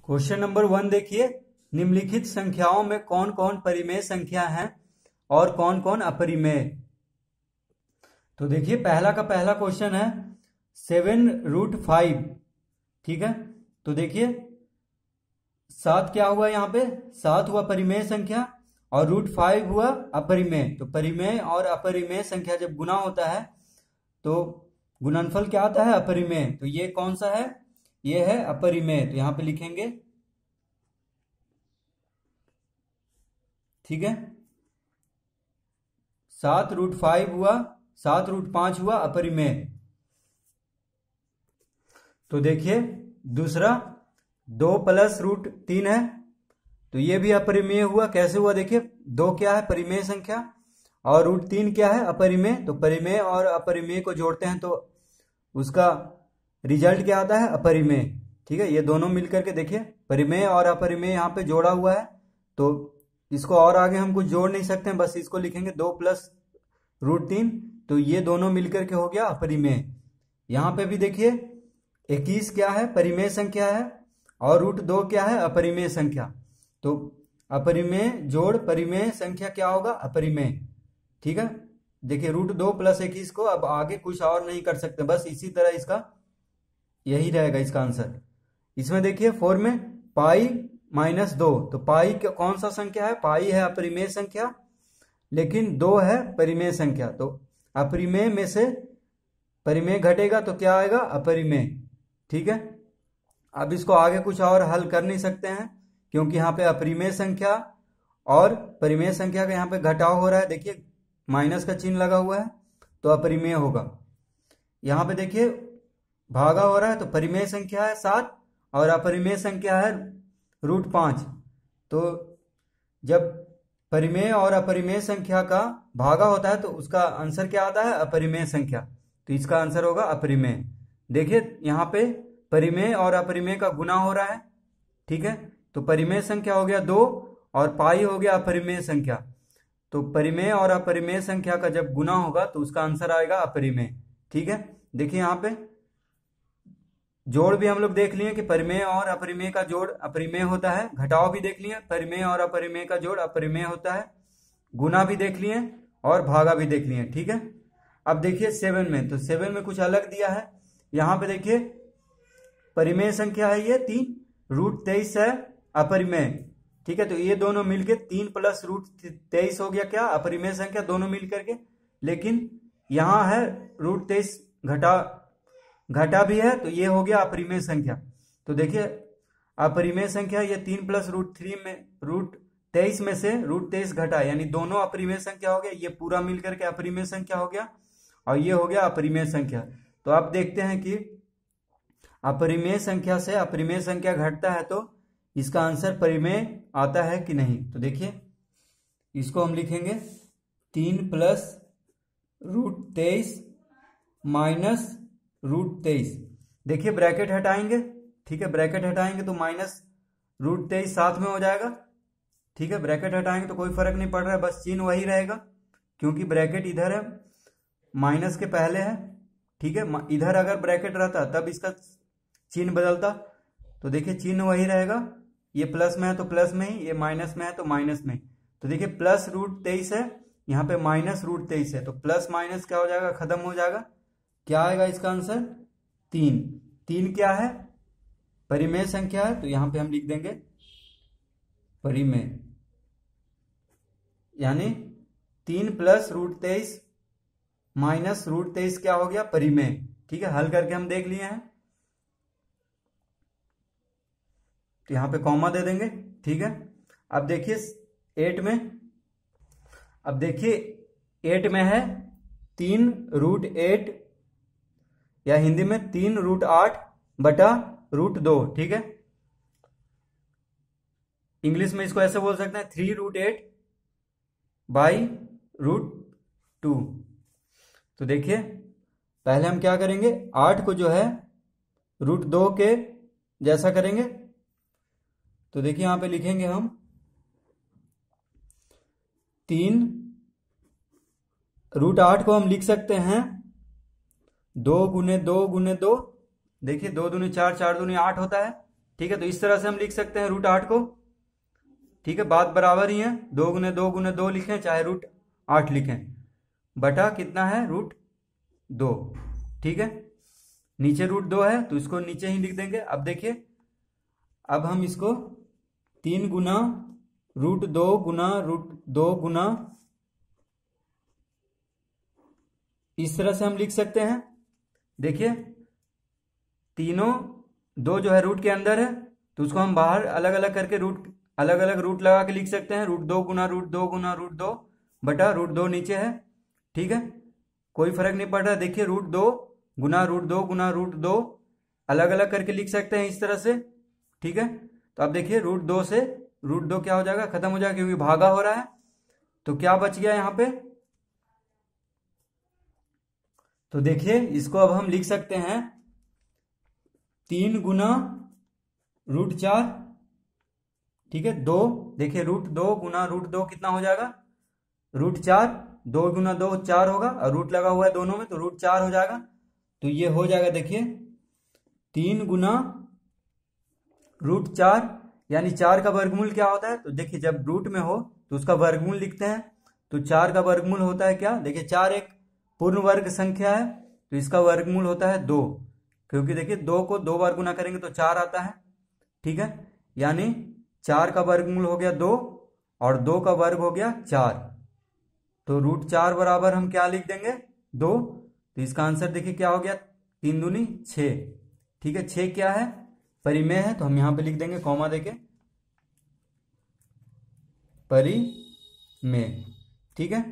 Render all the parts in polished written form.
Question number 1 देखिए, निम्नलिखित संख्याओं में कौन कौन परिमेय संख्या है और कौन कौन अपरिमेय। तो देखिए पहला का पहला क्वेश्चन है 7√5। ठीक है, तो देखिए 7 क्या हुआ यहाँ पे, 7 हुआ परिमेय संख्या और √5 हुआ अपरिमेय। तो परिमेय और अपरिमेय संख्या जब गुना होता है तो गुणनफल क्या आता है, अपरिमेय। तो ये कौन सा है, ये है अपरिमेय। तो यहां पे लिखेंगे, ठीक है, 7√5 हुआ, 7√5 हुआ अपरिमेय। तो देखिए दूसरा 2 + √3 है, तो ये भी अपरिमेय हुआ। कैसे हुआ, देखिए 2 क्या है, परिमेय संख्या, और √3 क्या है, अपरिमेय। तो परिमेय और अपरिमेय को जोड़ते हैं तो उसका रिजल्ट क्या आता है, अपरिमेय। ठीक है, ये दोनों मिलकर के देखिए परिमेय और अपरिमेय यहाँ पे जोड़ा हुआ है, तो इसको और आगे हम कुछ जोड़ नहीं सकते हैं, बस इसको लिखेंगे 2 + √3। तो ये दोनों मिलकर के हो गया अपरिमेय। यहाँ पे भी देखिए 21 क्या है, परिमेय संख्या है, और √2 क्या है, अपरिमेय संख्या। तो अपरिमेय जोड़ परिमेय संख्या क्या होगा, अपरिमेय। ठीक है, देखिए √2 + 21 को अब आगे कुछ और नहीं कर सकते, बस इसी तरह इसका यही रहेगा इसका आंसर। इसमें देखिए 4 में पाई -2, तो पाई कौन सा संख्या है, पाई है अपरिमेय संख्या, लेकिन 2 है परिमेय संख्या। तो अपरिमेय में से परिमेय घटेगा तो क्या आएगा, अपरिमेय। ठीक है, अब इसको आगे कुछ और हल कर नहीं सकते हैं क्योंकि यहाँ पे अपरिमेय संख्या और परिमेय संख्या का यहाँ पे घटाव हो रहा है। देखिए माइनस का चिन्ह लगा हुआ है तो अपरिमेय होगा। यहाँ पे देखिए भागा हो रहा है तो परिमेय संख्या है 7 और अपरिमेय संख्या है √5। तो जब परिमेय और अपरिमेय संख्या का भागा होता है तो उसका आंसर क्या आता है, अपरिमेय संख्या। तो इसका आंसर होगा अपरिमेय। देखिए यहाँ पे परिमेय और अपरिमेय का गुना हो रहा है। ठीक है, तो परिमेय संख्या हो गया 2 और पाई हो गया अपरिमेय संख्या। तो परिमेय और अपरिमेय संख्या का जब गुना होगा तो उसका आंसर आएगा अपरिमेय। ठीक है, देखिए यहाँ पे जोड़ भी हम लोग देख लिए कि परिमेय और अपरिमेय का जोड़ अपरिमेय होता है, घटाव भी देख लिए परिमेय और अपरिमेय का जोड़ अपरिमेय होता है, गुना भी देख लिए और भागा भी देख लिए। ठीक है, अब देखिए 7 में, तो 7 में कुछ अलग दिया है। यहाँ पे देखिए परिमेय संख्या है ये 3, √23 है अपरिमेय। ठीक है, तो ये दोनों मिलके 3 + √23 हो गया क्या, अपरिमेय संख्या दोनों मिलकर के। लेकिन यहाँ है √23 घटा भी है तो ये हो गया अपरिमेय संख्या। तो देखिए अपरिमेय संख्या ये 3 + √23 में से √23 घटा, यानी दोनों अपरिमेय संख्या हो गया, ये पूरा मिलकर के अपरिमेय संख्या हो गया और ये हो गया अपरिमेय संख्या। तो आप देखते हैं कि अपरिमेय संख्या से अपरिमेय संख्या घटता है तो इसका आंसर परिमेय आता है कि नहीं। तो देखिए इसको हम लिखेंगे 3 + √23 - √23। देखिए ब्रैकेट हटाएंगे, ठीक है, ब्रैकेट हटाएंगे तो -√23 साथ में हो जाएगा। ठीक है, ब्रैकेट हटाएंगे तो कोई फर्क नहीं पड़ रहा है, बस चिन्ह वही रहेगा क्योंकि ब्रैकेट इधर है, माइनस के पहले है। ठीक है, इधर अगर ब्रैकेट रहता तब इसका चिन्ह बदलता। तो देखिए चिन्ह वही रहेगा, ये प्लस में है तो प्लस में ही, ये माइनस में है तो माइनस में। तो देखिए प्लस √23 है, यहाँ पे -√23 है, तो प्लस माइनस क्या हो जाएगा, खत्म हो जाएगा। क्या आएगा इसका आंसर, 3। 3 क्या है, परिमेय संख्या है, तो यहां पे हम लिख देंगे परिमेय, यानी 3 + √23 - √23 क्या हो गया, परिमेय। ठीक है, हल करके हम देख लिए हैं तो यहां पे कॉमा दे देंगे। ठीक है, अब देखिए 8 में, अब देखिए 8 में है 3√8 या हिंदी में 3√8 बटा √2। ठीक है, इंग्लिश में इसको ऐसे बोल सकते हैं 3√8 / √2। तो देखिए पहले हम क्या करेंगे, 8 को जो है √2 के जैसा करेंगे। तो देखिए यहां पे लिखेंगे हम 3 √8 को हम लिख सकते हैं 2 × 2 × 2। देखिए 2 दूनी 4, 4 दूनी 8 होता है। ठीक है, तो इस तरह से हम लिख सकते हैं रूट 8 को। ठीक है, बात बराबर ही है, 2 गुने 2 गुने 2 लिखें चाहे रूट 8 लिखें, बटा कितना है रूट 2। ठीक है, नीचे रूट 2 है तो इसको नीचे ही लिख देंगे। अब देखिए, अब हम इसको 3 गुना रूट 2 गुना रूट 2 गुना, इस तरह से हम लिख सकते हैं। देखिए तीनों, 2 जो है रूट के अंदर है तो उसको हम बाहर अलग अलग करके अलग अलग रूट लगा के लिख सकते हैं। रूट 2 गुना रूट 2 गुना रूट 2 बटा रूट 2 नीचे है। ठीक है, कोई फर्क नहीं पड़ रहा। देखिए रूट 2 गुना रूट 2 गुना रूट 2 अलग अलग करके लिख सकते हैं इस तरह से। ठीक है, तो अब देखिए रूट 2 से रूट 2 क्या हो जाएगा, खत्म हो जाएगा क्योंकि भागा हो रहा है। तो क्या बच गया यहाँ पे, तो देखिए इसको अब हम लिख सकते हैं 3 गुना रूट 4। ठीक है, 2, देखिए रूट 2 गुना रूट 2 कितना हो जाएगा, रूट 4, 2 गुना 2 4 होगा और रूट लगा हुआ है दोनों में तो रूट 4 हो जाएगा। तो ये हो जाएगा देखिए 3 गुना रूट 4, यानी 4 का वर्गमूल क्या होता है, तो देखिए जब रूट में हो तो उसका वर्गमूल लिखते हैं। तो 4 का वर्गमूल होता है क्या, देखिए 4 एक पूर्ण वर्ग संख्या है तो इसका वर्गमूल होता है 2, क्योंकि देखिए 2 को 2 बार गुना करेंगे तो 4 आता है। ठीक है, यानी 4 का वर्गमूल हो गया 2 और 2 का वर्ग हो गया 4, तो रूट 4 बराबर हम क्या लिख देंगे 2। तो इसका आंसर देखिए क्या हो गया, 3 दूनी 6। ठीक है, 6 क्या है, परिमेय है, तो हम यहां पे लिख देंगे कॉमा देके परिमेय। ठीक है,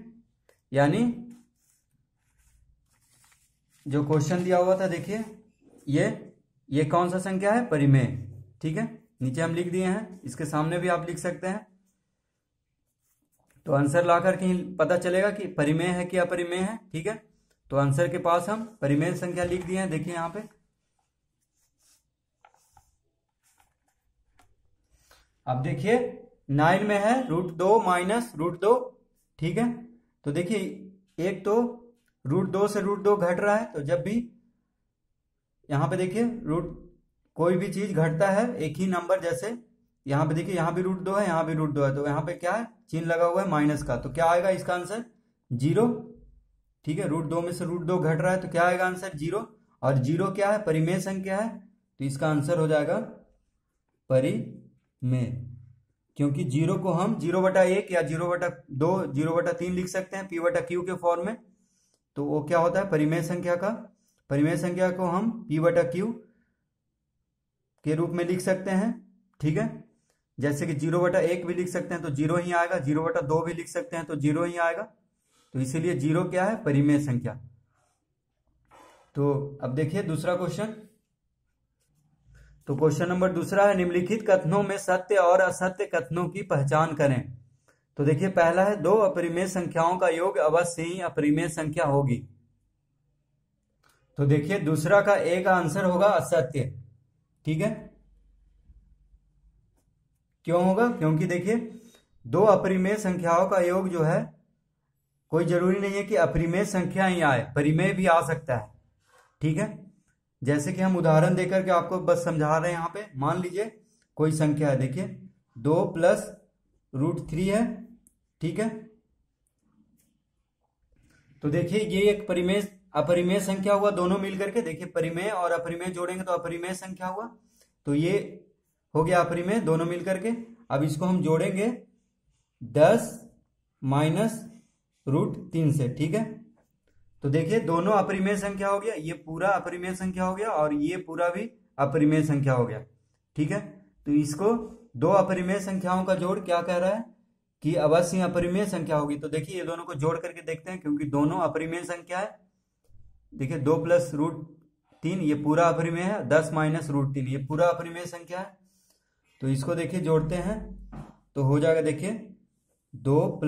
यानी जो क्वेश्चन दिया हुआ था देखिए ये कौन सा संख्या है, परिमेय। ठीक है, नीचे हम लिख दिए हैं, इसके सामने भी आप लिख सकते हैं। तो आंसर ला करके ही पता चलेगा कि परिमेय है कि अपरिमेय है। ठीक है, तो आंसर के पास हम परिमेय संख्या लिख दिए हैं। देखिए यहां पे अब देखिए 9 में है रूट 2 माइनस रूट 2। ठीक है, तो देखिए एक तो रूट 2 से रूट 2 घट रहा है, तो जब भी यहां पे देखिए रूट कोई भी चीज घटता है एक ही नंबर, जैसे यहां पे देखिए यहां भी रूट 2 है यहां भी रूट 2 है, तो यहां पे क्या है चिन्ह लगा हुआ है माइनस का, तो क्या आएगा इसका आंसर 0। ठीक है, रूट 2 में से रूट 2 घट रहा है तो क्या आएगा आंसर 0, और 0 क्या है, परिमेय संख्या है, तो इसका आंसर हो जाएगा परिमेय। क्योंकि 0 को हम 0/1 या 0/2 0/3 लिख सकते हैं p/q के फॉर्म में, तो वो क्या होता है परिमेय संख्या का, परिमेय संख्या को हम p/q के रूप में लिख सकते हैं। ठीक है, जैसे कि 0/1 भी लिख सकते हैं तो 0 ही आएगा, 0/2 भी लिख सकते हैं तो 0 ही आएगा, तो इसीलिए 0 क्या है, परिमेय संख्या। तो अब देखिए दूसरा क्वेश्चन, तो क्वेश्चन नंबर दूसरा है निम्नलिखित कथनों में सत्य और असत्य कथनों की पहचान करें। तो देखिए पहला है 2 अपरिमेय संख्याओं का योग अवश्य ही अपरिमेय संख्या होगी। तो देखिए दूसरा का ए का आंसर होगा असत्य। ठीक है, क्यों होगा, क्योंकि देखिए 2 अपरिमेय संख्याओं का योग जो है कोई जरूरी नहीं है कि अपरिमेय संख्या ही आए, परिमेय भी आ सकता है। ठीक है, जैसे कि हम उदाहरण देकर के आपको बस समझा रहे हैं। यहाँ पे मान लीजिए कोई संख्या है, देखिए 2 + √3 है। ठीक है, तो देखिए ये एक परिमेय अपरिमेय संख्या हुआ, दोनों मिलकर के देखिए परिमेय और अपरिमेय जोड़ेंगे तो अपरिमेय संख्या हुआ, तो ये हो गया अपरिमेय दोनों मिलकर के। अब इसको हम जोड़ेंगे 10 - √3 से। ठीक है, तो देखिए दोनों अपरिमेय संख्या हो गया, ये पूरा अपरिमेय संख्या हो गया और ये पूरा भी अपरिमेय संख्या हो गया। ठीक है, तो इसको 2 अपरिमेय संख्याओं का जोड़ क्या कह रहा है कि अवश्य ही अपरिमेय संख्या होगी। तो देखिए ये दोनों को जोड़ करके देखते हैं, क्योंकि दोनों अपरिमेय संख्या है। देखिए 2 + √3 ये पूरा अपरिमेय है, 10 - √3 ये पूरा अपरिमेय संख्या है। तो इसको देखिए जोड़ते हैं तो हो जाएगा देखिए 2 +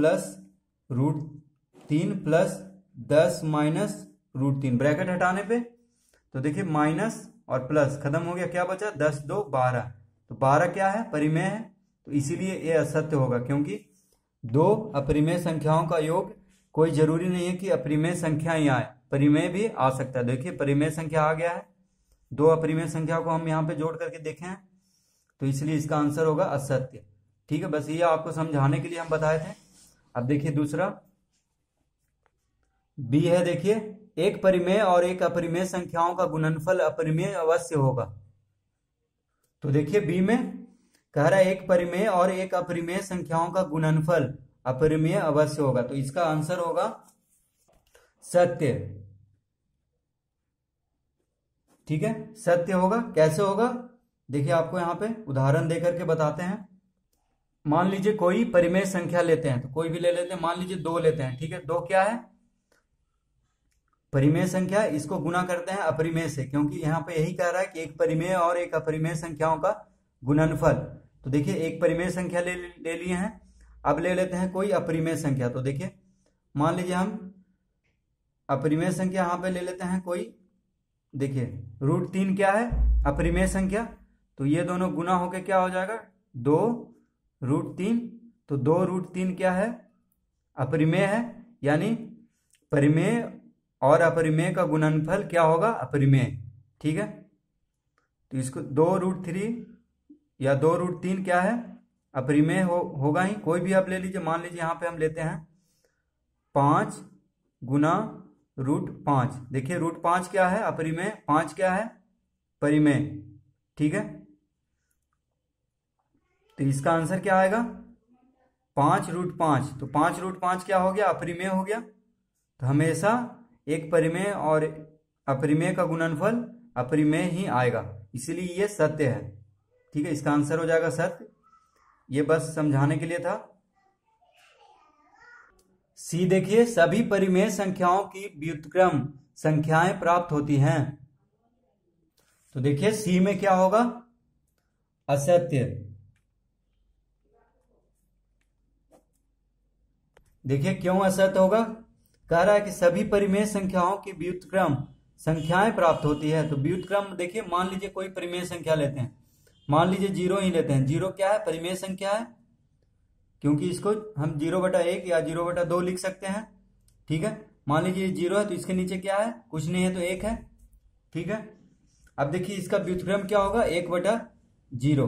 √3 + 10 - √3 ब्रैकेट हटाने पे तो देखिए माइनस और प्लस खत्म हो गया, क्या बचा 10 - 2 = 12। तो 12 क्या है, परिमेय है, तो इसीलिए ये असत्य होगा, क्योंकि 2 अपरिमेय संख्याओं का योग कोई जरूरी नहीं है कि अपरिमेय संख्या ही आए, परिमेय भी आ सकता है। देखिए परिमेय संख्या आ गया है, 2 अपरिमेय संख्या को हम यहाँ पे जोड़ करके देखें तो इसलिए इसका आंसर होगा असत्य। ठीक है, बस ये आपको समझाने के लिए हम बताए थे। अब देखिए दूसरा बी है, देखिए एक परिमेय और एक अपरिमेय संख्याओं का गुणनफल अपरिमेय अवश्य होगा। तो देखिए बी में कह रहा है एक परिमेय और एक अपरिमेय संख्याओं का गुणनफल अपरिमेय अवश्य होगा, तो इसका आंसर होगा सत्य। ठीक है, सत्य होगा। कैसे होगा देखिए, आपको यहां पे उदाहरण देकर के बताते हैं। मान लीजिए कोई परिमेय संख्या लेते हैं, तो कोई भी ले लेते हैं, मान लीजिए 2 लेते हैं। ठीक है, 2 क्या है? परिमेय संख्या। इसको गुना करते हैं अपरिमेय से, क्योंकि यहाँ पे यही कह रहा है कि एक परिमेय और एक अपरिमेय संख्याओं का गुणनफल। तो देखिए एक परिमेय संख्या ले लिए हैं, अब ले लेते हैं कोई अपरिमेय संख्या। तो देखिए मान लीजिए हम अपरिमेय संख्या यहाँ पे ले लेते हैं कोई, देखिए √3 क्या है? अपरिमेय संख्या। तो ये दोनों गुना होके क्या हो जाएगा? 2√3। तो 2√3 क्या है? अपरिमेय है, यानी परिमेय और अपरिमेय का गुणनफल क्या होगा? अपरिमेय। ठीक है, तो इसको 2√3 या 2√3 क्या है? अपरिमेय होगा ही। कोई भी आप ले लीजिए, मान लीजिए यहाँ पे हम लेते हैं 5 गुना √5। देखिए √5 क्या है? अपरिमेय। 5 क्या है? परिमेय। ठीक है, तो इसका आंसर क्या आएगा? 5√5। तो 5√5 क्या हो गया? अपरिमेय हो गया। तो हमेशा एक परिमेय और अपरिमेय का गुणनफल अपरिमेय ही आएगा, इसीलिए ये सत्य है। ठीक है, इसका आंसर हो जाएगा सत्य। ये बस समझाने के लिए था। सी देखिए सभी परिमेय संख्याओं की व्युत्क्रम संख्याएं प्राप्त होती हैं। तो देखिए सी में क्या होगा? असत्य। देखिए क्यों असत्य होगा? कह रहा है कि सभी परिमेय संख्याओं की व्युत्क्रम संख्याएं प्राप्त होती है। तो व्युत्क्रम देखिए, मान लीजिए कोई परिमेय संख्या लेते हैं, मान लीजिए 0 ही लेते हैं। 0 क्या है? परिमेय संख्या है, क्योंकि इसको हम 0/1 या 0/2 लिख सकते हैं। ठीक है, मान लीजिए 0 है तो इसके नीचे क्या है? कुछ नहीं है, तो 1 है। ठीक है, अब देखिए इसका व्युत्क्रम क्या होगा? 1/0।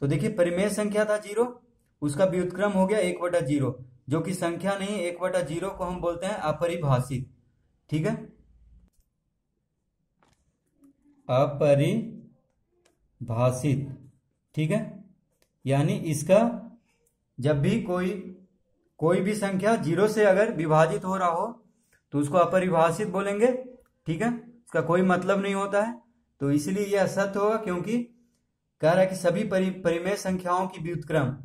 तो देखिए परिमेय संख्या था 0, उसका व्युत्क्रम हो गया 1/0, जो कि संख्या नहीं। 1/0 को हम बोलते हैं अपरिभाषित। ठीक है, अपरिभाषित। ठीक है, यानी इसका जब भी कोई भी संख्या 0 से अगर विभाजित हो रहा हो तो उसको अपरिभाषित बोलेंगे। ठीक है, इसका कोई मतलब नहीं होता है, तो इसलिए यह असत्य होगा, क्योंकि कह रहा है कि सभी परिमेय संख्याओं की व्युत्क्रम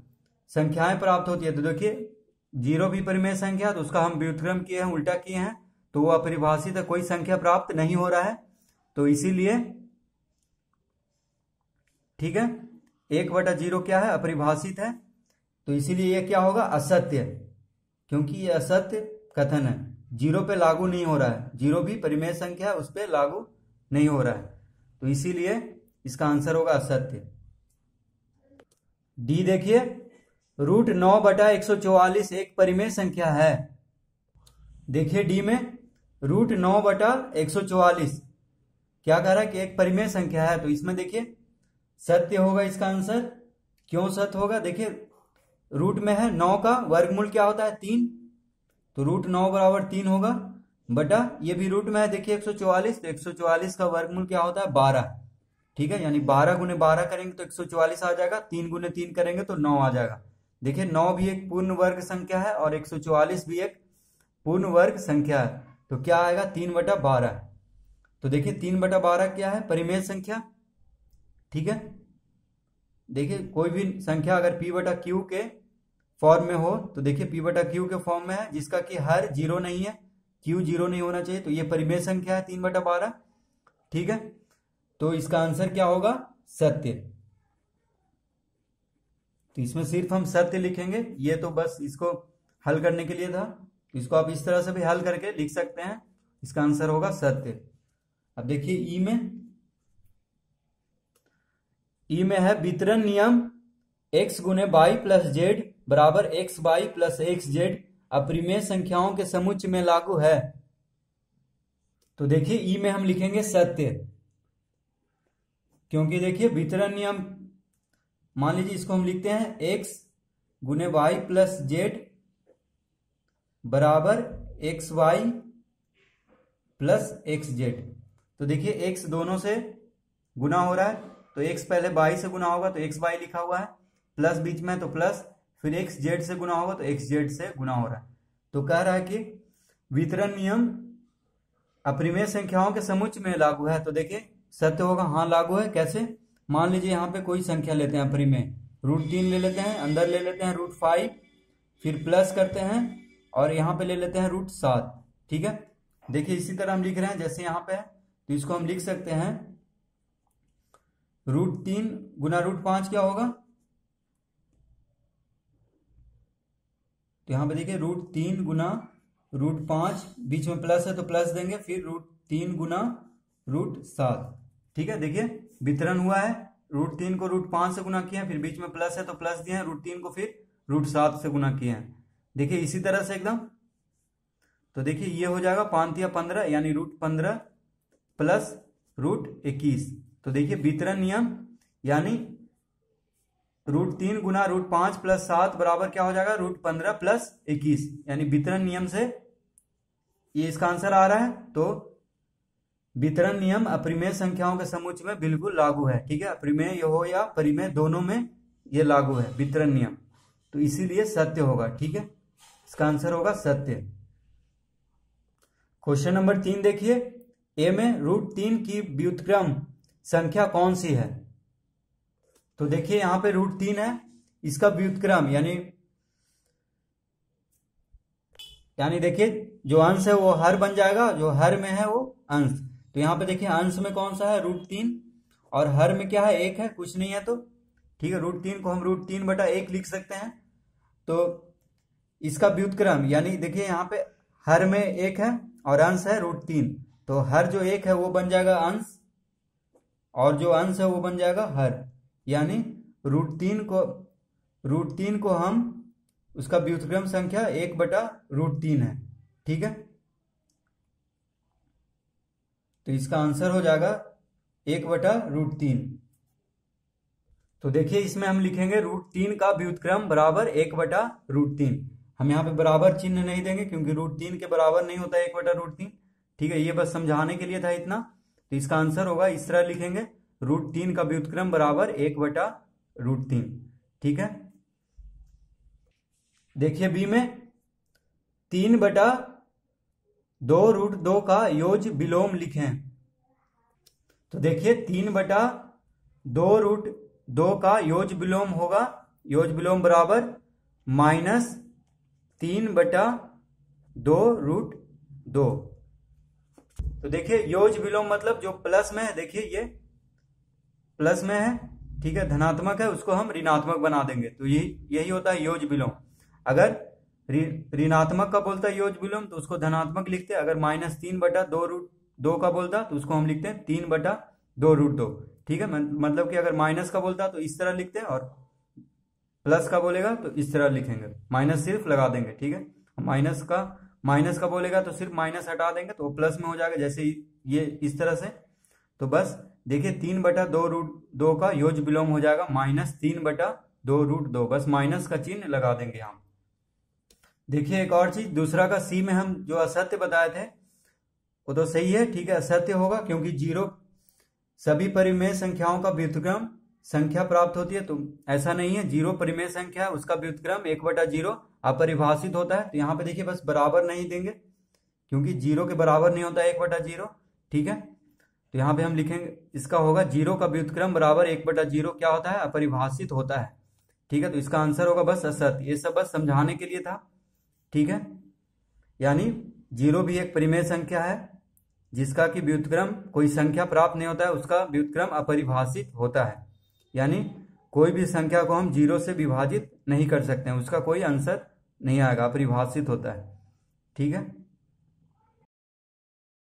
संख्याएं प्राप्त होती है। तो देखिए 0 भी परिमेय संख्या, तो उसका हम व्युत्क्रम किए हैं, उल्टा किए हैं, तो वो अपरिभाषित है, कोई संख्या प्राप्त नहीं हो रहा है, तो इसीलिए ठीक है 1/0 क्या है? अपरिभाषित है, तो इसीलिए ये क्या होगा? असत्य, क्योंकि ये असत्य कथन है, 0 पे लागू नहीं हो रहा है। 0 भी परिमेय संख्या है, उस पे लागू नहीं हो रहा है, तो इसीलिए इसका आंसर होगा असत्य। डी देखिए √9/144 एक परिमेय संख्या है। देखिए डी में √9/144 क्या कह रहा है? कि एक परिमेय संख्या है, तो इसमें देखिए सत्य होगा इसका आंसर। क्यों सत्य होगा? देखिए रूट में है 9 का वर्गमूल क्या होता है? 3, तो √9 = 3 होगा, बटा ये भी रूट में है देखिए 144, तो 144 का वर्गमूल क्या होता है? 12। ठीक है, यानी 12 × 12 करेंगे तो 144 आ जाएगा, 3 × 3 करेंगे तो 9 आ जाएगा। देखिए 9 भी एक पूर्ण वर्ग संख्या है और 144 भी एक पूर्ण वर्ग संख्या है, तो क्या आएगा? 3/12। तो देखिए 3/12 क्या है? परिमेय संख्या। ठीक है, देखिए कोई भी संख्या अगर p/q के फॉर्म में हो, तो देखिए p/q के फॉर्म में है, जिसका कि हर 0 नहीं है, q 0 नहीं होना चाहिए, तो ये परिमेय संख्या है 3/12। ठीक है, तो इसका आंसर क्या होगा? सत्य। तो इसमें सिर्फ हम सत्य लिखेंगे, ये तो बस इसको हल करने के लिए था, तो इसको आप इस तरह से भी हल करके लिख सकते हैं। इसका आंसर होगा सत्य। अब देखिए ई में है वितरण नियम x × y + z = xy + xz अपरिमेय संख्याओं के समुच्चय में लागू है। तो देखिए ई में हम लिखेंगे सत्य, क्योंकि देखिए वितरण नियम मान लीजिए इसको हम लिखते हैं x गुने वाई प्लस जेड बराबर X Y plus X Z. तो देखिए x दोनों से गुना हो रहा है, तो x पहले y से गुना होगा तो एक्स वाई लिखा हुआ है, प्लस बीच में तो प्लस, फिर एक्स जेड से गुना होगा तो एक्स जेड से गुना हो रहा है। तो कह रहा है कि वितरण नियम अपरिमेय संख्याओं के समुच्चय में लागू है। तो देखिए सत्य होगा, हाँ लागू है। कैसे? मान लीजिए यहाँ पे कोई संख्या लेते हैं अपरिमेय, √3 ले लेते हैं, अंदर ले लेते हैं √5, फिर प्लस करते हैं और यहाँ पे ले लेते हैं √7। ठीक है, देखिए इसी तरह हम लिख रहे हैं जैसे यहाँ पे है, तो इसको हम लिख सकते हैं √3 गुना √5 क्या होगा, तो यहाँ पे देखिए √3 गुना √5, बीच में प्लस है तो प्लस देंगे, फिर √3 गुना √7। ठीक है, देखिए वितरण हुआ है, √3 को √5 से गुना किया है, फिर बीच में प्लस है तो प्लस दिया है, √3 को फिर √7 से गुना किया है। देखिए इसी तरह से एकदम, तो देखिए ये हो जाएगा 5 या 15 यानी √15 प्लस √21। तो देखिए वितरण नियम यानी √3 गुना √5 प्लस 7 बराबर क्या हो जाएगा, √15 प्लस 21, यानी वितरण नियम से ये इसका आंसर आ रहा है। तो वितरण नियम अपरिमेय संख्याओं के समुच्चय में बिल्कुल लागू है। ठीक है, अपरिमेय हो या परिमेय दोनों में ये लागू है वितरण नियम, तो इसीलिए सत्य होगा। ठीक है, इसका आंसर होगा सत्य। क्वेश्चन नंबर 3 देखिए, ए में √3 की व्युत्क्रम संख्या कौन सी है। तो देखिए यहां पे √3 है, इसका व्युत्क्रम यानी देखिए जो अंश है वो हर बन जाएगा, जो हर में है वो अंश। तो यहाँ पे देखिए अंश में कौन सा है, √3, और हर में क्या है, 1 है, कुछ नहीं है। तो ठीक है, √3 को हम √3/1 लिख सकते हैं। तो इसका व्युत्क्रम यानी देखिए यहाँ पे हर में 1 है और अंश है √3, तो हर जो 1 है वो बन जाएगा अंश और जो अंश है वो बन जाएगा हर, यानी √3 को हम उसका व्युत्क्रम संख्या 1/√3 है। ठीक है, तो इसका आंसर हो जाएगा 1/√3। तो देखिए इसमें हम लिखेंगे √3 का व्युत्क्रम बराबर 1/√3। हम यहाँ पे बराबर चिन्ह नहीं देंगे क्योंकि √3 के बराबर नहीं होता 1/√3। ठीक है, ये बस समझाने के लिए था इतना। तो इसका आंसर होगा, इस तरह लिखेंगे √3 का व्युत्क्रम बराबर 1/√3। ठीक है, देखिए बी में 3/2√2 का योज विलोम लिखें। तो देखिए 3/2√2 का योज विलोम होगा, योज विलोम बराबर -3/2√2। तो देखिए योज विलोम मतलब जो प्लस में है, देखिए ये प्लस में है, ठीक है, धनात्मक है, उसको हम ऋणात्मक बना देंगे। तो यही होता है योज विलोम। अगर ऋणात्मक का बोलता है योज विलोम तो उसको धनात्मक लिखते हैं, अगर -3/2√2 का बोलता तो उसको हम लिखते हैं 3/2√2। ठीक है, मतलब कि अगर माइनस का बोलता तो इस तरह लिखते हैं और प्लस का बोलेगा तो इस तरह लिखेंगे, माइनस सिर्फ लगा देंगे। ठीक है, माइनस का बोलेगा तो सिर्फ माइनस हटा देंगे तो प्लस में हो जाएगा, जैसे ये इस तरह से। तो बस देखिए 3/2√2 का योज विलोम हो जाएगा -3/2√2, बस माइनस का चिन्ह लगा देंगे हम। देखिए एक और चीज, दूसरा का सी में हम जो असत्य बताए थे वो तो सही है। ठीक है, असत्य होगा क्योंकि 0 सभी परिमेय संख्याओं का व्युत्क्रम संख्या प्राप्त होती है। तो ऐसा नहीं है, 0 परिमेय संख्या उसका व्युत्क्रम 1/0 अपरिभाषित होता है। तो यहाँ पे देखिए बस बराबर नहीं देंगे क्योंकि 0 के बराबर नहीं होता है 1/0। ठीक है, तो यहाँ पे हम लिखेंगे, इसका होगा 0 का व्युत्क्रम बराबर 1/0 क्या होता है, अपरिभाषित होता है। ठीक है, तो इसका आंसर होगा बस असत्य। ये सब बस समझाने के लिए था। ठीक है, यानी 0 भी एक परिमेय संख्या है जिसका कि व्युत्क्रम कोई संख्या प्राप्त नहीं होता है, उसका व्युत्क्रम अपरिभाषित होता है। यानी कोई भी संख्या को हम 0 से विभाजित नहीं कर सकते हैं, उसका कोई आंसर नहीं आएगा, अपरिभाषित होता है। ठीक है।